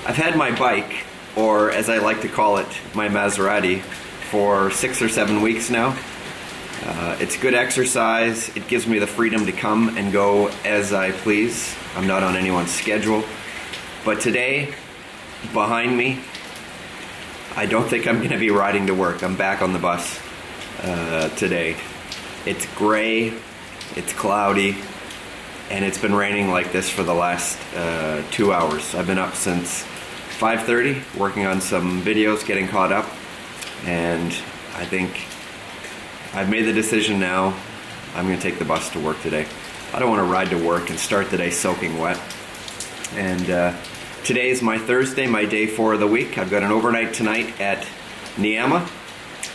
I've had my bike, or as I like to call it, my Maserati, for 6 or 7 weeks now. It's good exercise. It gives me the freedom to come and go as I please. I'm not on anyone's schedule. But today, behind me, I don't think I'm going to be riding to work. I'm back on the bus today. It's gray, it's cloudy, and it's been raining like this for the last 2 hours. I've been up since 5:30 working on some videos, getting caught up, and I think I've made the decision now. I'm going to take the bus to work today. I don't want to ride to work and start the day soaking wet. And today is my Thursday, my day 4 of the week. I've got an overnight tonight at Niama,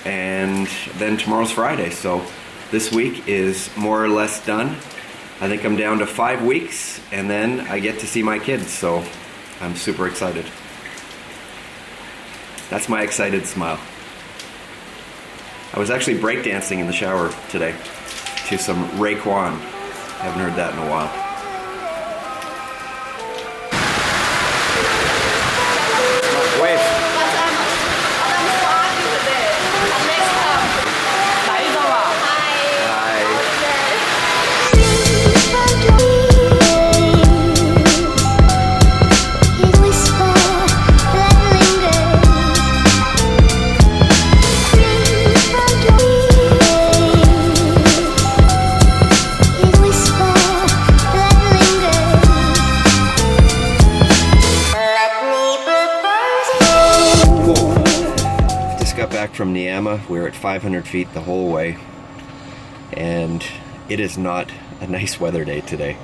and then tomorrow's Friday. So this week is more or less done. I think I'm down to 5 weeks, and then I get to see my kids. So I'm super excited. That's my excited smile. I was actually breakdancing in the shower today to some Raekwon. Haven't heard that in a while. Wave. Back from Niama. We're at 500 feet the whole way, and it is not a nice weather day today.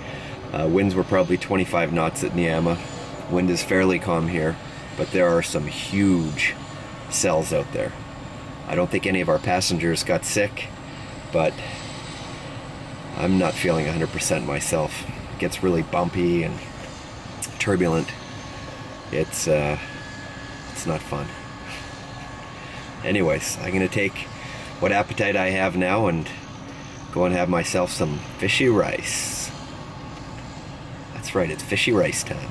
Winds were probably 25 knots at Niama. Wind is fairly calm here, but there are some huge cells out there. I don't think any of our passengers got sick, but I'm not feeling 100% myself. It gets really bumpy and turbulent. It's not fun. Anyways, I'm going to take what appetite I have now and go and have myself some fishy rice. That's right, it's fishy rice time.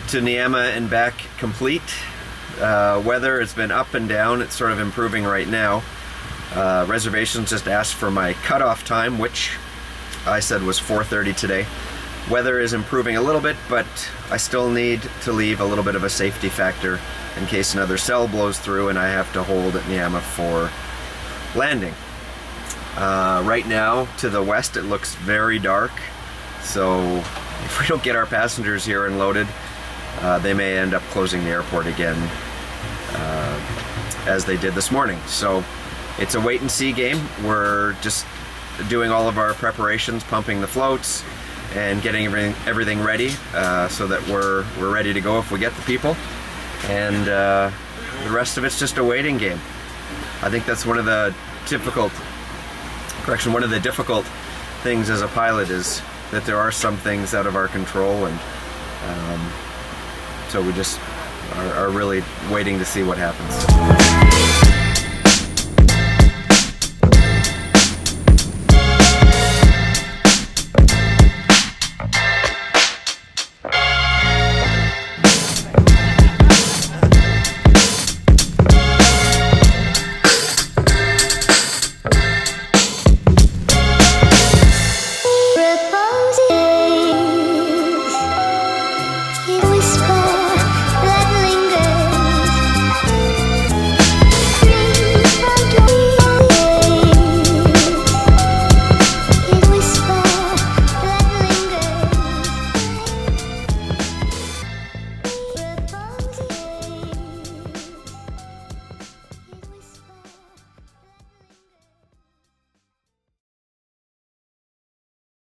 To Niama and back complete. Weather has been up and down. It's sort of improving right now. Reservations just asked for my cutoff time, which I said was 4:30 today. Weather is improving a little bit, but I still need to leave a little bit of a safety factor in case another cell blows through and I have to hold at Niama for landing. Right now, to the west, it looks very dark. So if we don't get our passengers here and loaded, they may end up closing the airport again, as they did this morning. So it's a wait and see game. We're just doing all of our preparations, pumping the floats and getting everything ready so that we're ready to go if we get the people. And the rest of it's just a waiting game. I think that's one of the difficult things as a pilot is that there are some things out of our control, and so we just are really waiting to see what happens.